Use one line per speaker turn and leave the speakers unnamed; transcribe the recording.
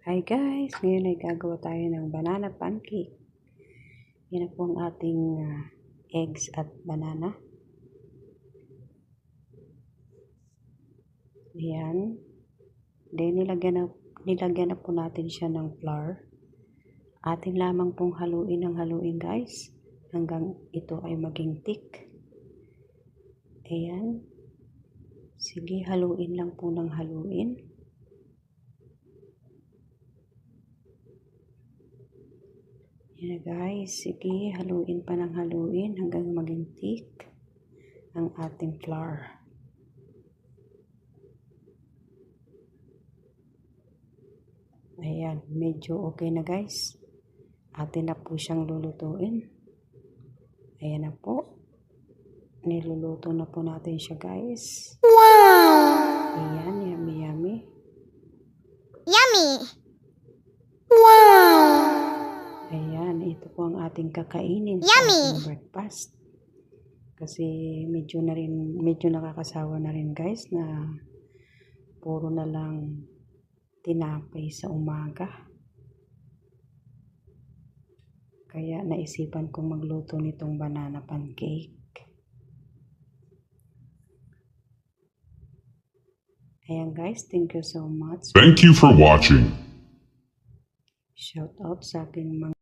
Hi guys! Ngayon ay gagawa tayo ng banana pancake. Yan po ang ating eggs at banana. Ayan. Then nilagyan na po natin siya ng flour. Atin lamang pong haluin guys. Hanggang ito ay maging thick. Ayan. Sige, haluin lang po ng haluin. Yan guys, sige, haluin pa ng haluin hanggang maging thick ang ating flour. Ayan, medyo okay na guys. Atin na po siyang lulutuin. Ayan na po. Niluluto na po natin siya guys.
Wow!
Ayan, yummy yummy.
Yummy! Wow!
Ayan, ito po ang ating kakainin
Yummy!
sa ating breakfast. Kasi medyo nakakasawa na rin guys na puro na lang tinapay sa umaga. Kaya naisipan kong magluto nitong banana pancake. Ayan guys, thank you so much.
Thank you for watching.
Shout out sa aking mga